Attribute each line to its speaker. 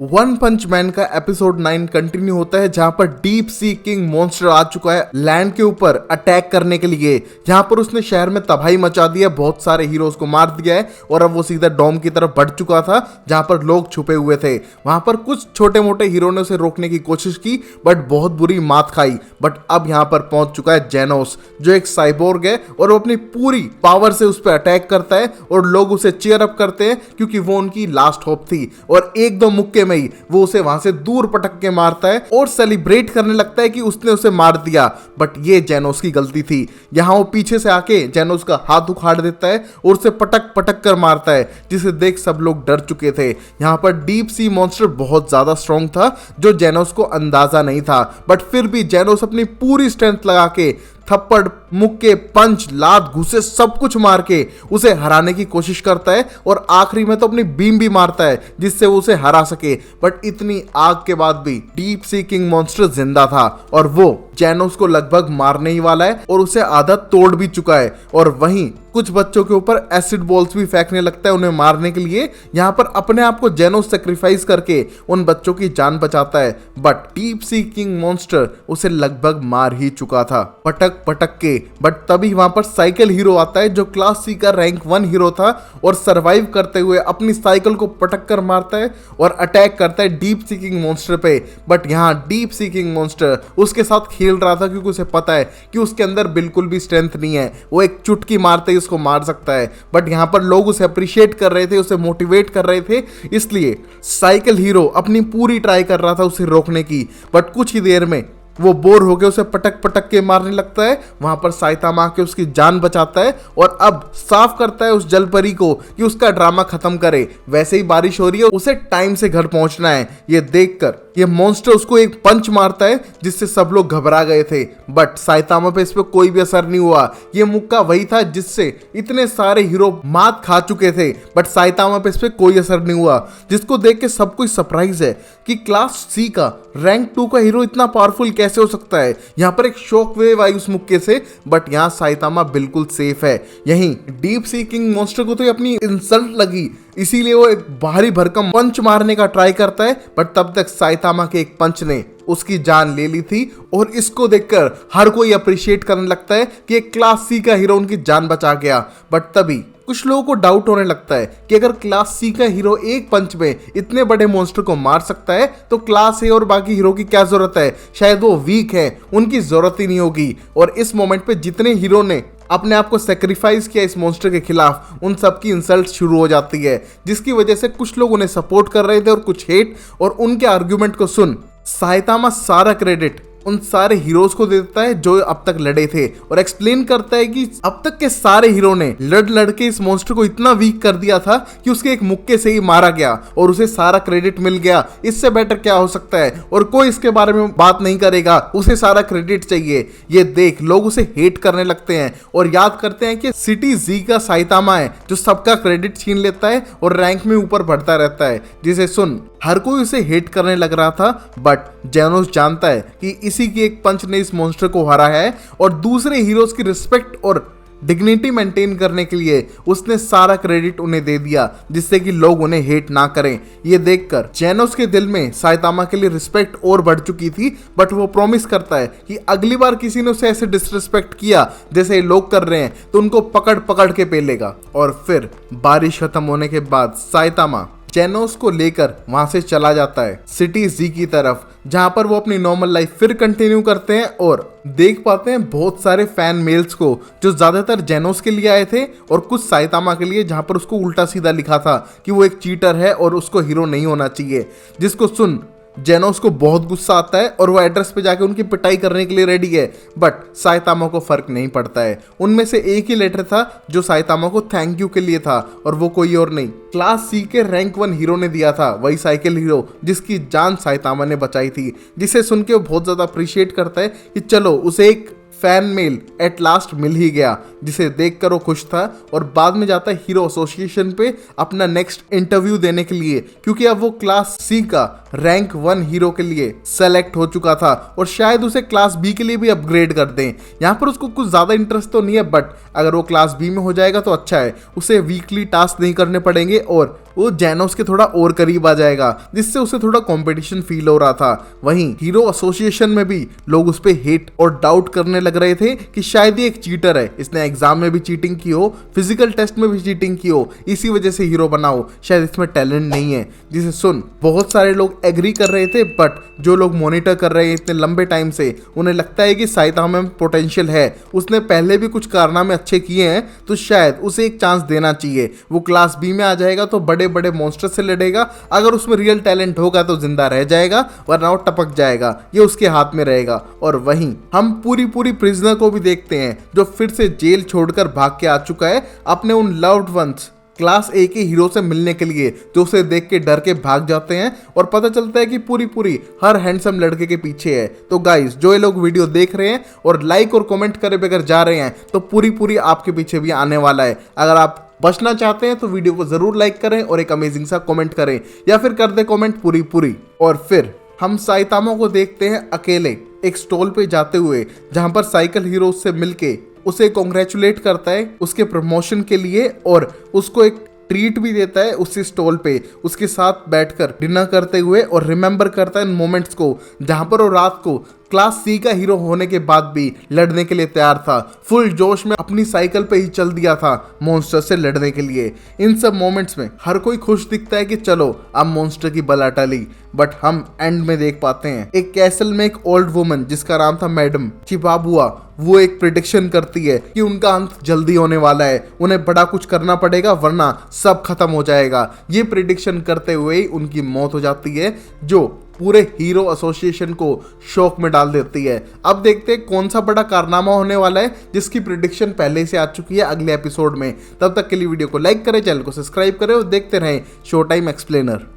Speaker 1: One पंच man का episode 9 continue होता है, जहां पर डीप सी किंग मॉन्स्टर आ चुका है लैंड के ऊपर अटैक करने के लिए। जहां पर उसने शहर में तबाही मचा दी है, बहुत सारे हीरोज को मार दिया है और अब वो सीधा डोम की तरफ बढ़ चुका था जहां पर लोग छुपे हुए थे। वहां पर कुछ छोटे मोटे हीरो ने उसे रोकने की कोशिश की बट बहुत बुरी मात खाई। बट अब यहां पर पहुंच चुका है जेनोस, जो एक साइबोर्ग है और वो अपनी पूरी पावर से उस पर अटैक करता है और लोग उसे चीयर अप करते हैं क्योंकि वो उनकी लास्ट होप थी। और एक दो मुक्के में ही वो उसे वहां से दूर पटक के मारता है और सेलिब्रेट करने लगता है कि उसने उसे मार दिया। बट ये जेनोस की गलती थी। यहां वो पीछे से आके जेनोस का हाथ उखाड़ देता है और उसे पटक पटक कर मारता है, जिसे देख सब लोग डर चुके थे। यहां पर डीप सी मॉन्स्टर बहुत ज्यादा स्ट्रॉन्ग था, जो जेनोस को अंदाजा नहीं था। बट फिर भी जेनोस अपनी पूरी स्ट्रेंथ लगा के थप्पड़, मुक्के, पंच, लात, घुसे सब कुछ मार के उसे हराने की कोशिश करता है और आखिरी में तो अपनी बीम भी मारता है जिससे वो उसे हरा सके। बट इतनी आग के बाद भी डीप सी किंग मॉन्स्टर जिंदा था और वो जेनोस को लगभग मारने ही वाला है और उसे आधा तोड़ भी चुका है। और वहीं कुछ बच्चों के ऊपर एसिड बॉल्स भी फेंकने लगता है उन्हें मारने के लिए। यहाँ पर अपने आप को जेनोस सेक्रीफाइस करके उन बच्चों की जान बचाता है। But deep sea king monster उसे लगभग मार ही चुका था पटक पटक के। बट तभी वहां पर साइकिल हीरो आता है, जो क्लास सी का रैंक 1 हीरो था और सरवाइव करते हुए अपनी साइकिल को पटक कर मारता है और अटैक करता है डीप सी किंग मॉन्स्टर पे। बट यहाँ डीप सी किंग मॉन्स्टर उसके साथ खेल रहा था क्योंकि उसे पता है कि उसके अंदर बिल्कुल भी स्ट्रेंथ नहीं है, वो एक चुटकी मारते ही उसको मार सकता है। बट यहाँ पर लोग उसे अप्रिशिएट कर रहे थे, उसे मोटिवेट कर रहे थे, इसलिए साइकिल हीरो अपनी पूरी ट्राई कर रहा था उसे रोकने की। बट कुछ ही देर में वो बोर होकर उसे पटक पटक के मारने लगता है। वहां पर साइतामा आके उसकी जान बचाता है और अब साफ करता है उस जलपरी को कि उसका ड्रामा खत्म करे। वैसे ही बारिश हो रही है, उसे टाइम से घर पहुंचना है। ये देखकर ये मॉन्स्टर उसको एक पंच मारता है जिससे सब लोग घबरा गए थे। बट साइतामा पे इस पे कोई भी असर नहीं हुआ। ये मुक्का वही था जिससे इतने सारे हीरो मात खा चुके थे, बट साइतामा पे इस पे कोई असर नहीं हुआ, जिसको देख के सब कोई सरप्राइज है कि क्लास सी का रैंक 2 का हीरो इतना पावरफुल कैसे हो सकता है। यहाँ पर एक शॉक वेव आई उस मुक्के से, बट यहाँ साइतामा बिल्कुल सेफ है। यहीं डीप सी किंग मॉन्स्टर को तो ये अपनी इंसल्ट लगी, इसीलिए वो एक भारी भरकम पंच मारने का ट्राई करता है। बट तब तक साइतामा के एक पंच ने उसकी जान ले ली थी और इसको देखकर हर कोई अप्रिशिएट करने लगता है कि एक क्लास सी का हीरो उनकी जान बचा गया। बट तभी कुछ लोगों को डाउट होने लगता है कि अगर क्लास सी का हीरो एक पंच में इतने बड़े मॉन्स्टर को मार सकता है तो क्लास ए और बाकी हीरो की क्या जरूरत है, शायद वो वीक है, उनकी जरूरत ही नहीं होगी। और इस मोमेंट पे जितने हीरो ने अपने आप को सेक्रीफाइस किया इस मॉन्स्टर के खिलाफ, उन सबकी इंसल्ट शुरू हो जाती है, जिसकी वजह से कुछ लोग उन्हें सपोर्ट कर रहे थे और कुछ हेट। और उनके आर्ग्यूमेंट को सुन साइतामा सारा क्रेडिट उन सारे हीरोज को दे देता है जो अब तक लड़े थे और एक्सप्लेन करता है कि अब तक के सारे हीरो ने लड़ के इस मॉन्स्टर को इतना वीक कर दिया था कि उसके एक मुक्के से ही मारा गया और उसे सारा क्रेडिट मिल गया। इससे बेटर क्या हो सकता है, और कोई इसके बारे में बात नहीं करेगा, उसे सारा क्रेडिट चाहिए। ये देख लोग उसे हेट करने लगते हैं और याद करते हैं कि सिटी जी का साइतामा है जो सबका क्रेडिट छीन लेता है और रैंक में ऊपर बढ़ता रहता है। जिसे सुन हर कोई उसे हेट करने लग रहा था, बट जेनोस जानता है कि इसी की एक पंच ने इस मॉन्स्टर को हरा है और दूसरे हीरोज की रिस्पेक्ट और डिग्निटी मेंटेन करने के लिए उसने सारा क्रेडिट उन्हें दे दिया, जिससे कि लोग उन्हें हेट ना करें। ये देखकर जेनोस के दिल में साइतामा के लिए रिस्पेक्ट और बढ़ चुकी थी। बट वो प्रॉमिस करता है कि अगली बार किसी ने उसे ऐसे डिसरिस्पेक्ट किया जैसे लोग कर रहे हैं तो उनको पकड़ पकड़ के पेलेगा। और फिर बारिश खत्म होने के बाद साइतामा जेनोस को लेकर वहां से चला जाता है सिटी जी की तरफ, जहां पर वो अपनी नॉर्मल लाइफ फिर कंटिन्यू करते हैं और देख पाते हैं बहुत सारे फैन मेल्स को जो ज्यादातर जेनोस के लिए आए थे और कुछ साइतामा के लिए, जहां पर उसको उल्टा सीधा लिखा था कि वो एक चीटर है और उसको हीरो नहीं होना चाहिए। जिसको सुन जेनोस को बहुत गुस्सा आता है और वो एड्रेस पे जाके उनकी पिटाई करने के लिए रेडी है। बट साइतामा को फर्क नहीं पड़ता है। उनमें से एक ही लेटर था जो साइतामा को थैंक यू के लिए था और वो कोई और नहीं, क्लास सी के रैंक 1 हीरो ने दिया था, वही साइकिल हीरो जिसकी जान साइतामा ने बचाई थी। जिसे सुन के वो बहुत ज्यादा अप्रिशिएट करता है कि चलो उसे एक फैन मेल एट लास्ट मिल ही गया, जिसे देखकर वो खुश था। और बाद में जाता है हीरो एसोसिएशन पे अपना नेक्स्ट इंटरव्यू देने के लिए, क्योंकि अब वो क्लास सी का रैंक 1 हीरो के लिए सेलेक्ट हो चुका था और शायद उसे क्लास बी के लिए भी अपग्रेड कर दें। यहाँ पर उसको कुछ ज़्यादा इंटरेस्ट तो नहीं है, बट अगर वो क्लास बी में हो जाएगा तो अच्छा है, उसे वीकली टास्क नहीं करने पड़ेंगे और वो जेनोस के थोड़ा और करीब आ जाएगा, जिससे उसे थोड़ा कंपटीशन फील हो रहा था। वहीं हीरो एसोसिएशन में भी लोग उस पर हेट और डाउट करने लग रहे थे कि शायद ये एक चीटर है, इसने एग्जाम में भी चीटिंग की हो, फिजिकल टेस्ट में भी चीटिंग की हो, इसी वजह से हीरो बना हो, शायद इसमें टैलेंट नहीं है। जिसे सुन बहुत सारे लोग एग्री कर रहे थे, बट जो लोग मॉनिटर कर रहे हैं इतने लंबे टाइम से, उन्हें लगता है कि साइतामा में पोटेंशियल है, उसने पहले भी कुछ कारनामे अच्छे किए हैं, तो शायद उसे एक चांस देना चाहिए। वो क्लास बी में आ जाएगा तो बड़े बड़े मॉन्स्टर से लड़ेगा, अगर उसमें रियल टैलेंट होगा तो जिंदा रह जाएगा, वरना वो टपक जाएगा, ये उसके हाथ में रहेगा। और वहीं हम पूरी प्रिजनर को भी देखते हैं जो फिर से जेल छोड़कर भाग के आ चुका है अपने उन लव्ड वंस क्लास ए के हीरो से मिलने के लिए, जो उसे देख के डर के भाग जाते हैं और पता चलता है कि पूरी हर हैंडसम लड़के के पीछे है। तो गाइस, जो ये लोग वीडियो देख रहे हैं और लाइक और कमेंट करे बगैर जा रहे हैं, तो पूरी आपके पीछे भी आने वाला है। अगर आप बचना चाहते हैं तो वीडियो को जरूर लाइक करें और एक अमेजिंग सा कमेंट करें, या फिर कर दे कमेंट पूरी। और फिर हम साइतामा को देखते हैं अकेले एक स्टॉल पे जाते हुए, जहां पर साइकिल हीरो से मिलके उसे कॉन्ग्रेचुलेट करता है उसके प्रमोशन के लिए और उसको एक ट्रीट भी देता है उसी स्टॉल पे, उसके साथ बैठकर डिनर करते हुए, और रिमेंबर करता है इन मोमेंट्स को जहां पर वो रात को क्लास सी का हीरो होने के बाद भी लड़ने के लिए तैयार था, फुल जोश में अपनी साइकिल पे ही चल दिया था मॉन्स्टर से लड़ने के लिए। इन सब मोमेंट्स में हर कोई खुश दिखता है कि चलो अब मॉन्स्टर की बला टली, बट हम एंड में देख पाते हैं एक कैसल में एक ओल्ड वुमन जिसका नाम था मैडम चिबाबुआ, वो एक प्रिडिक्शन करती है कि उनका अंत जल्दी होने वाला है, उन्हें बड़ा कुछ करना पड़ेगा वरना सब खत्म हो जाएगा। ये प्रिडिक्शन करते हुए ही उनकी मौत हो जाती है, जो पूरे हीरो एसोसिएशन को शॉक में डाल देती है। अब देखते हैं कौन सा बड़ा कारनामा होने वाला है, जिसकी प्रिडिक्शन पहले से आ चुकी है अगले एपिसोड में। तब तक के लिए वीडियो को लाइक करें, चैनल को सब्सक्राइब करें और देखते रहें शो टाइम एक्सप्लेनर।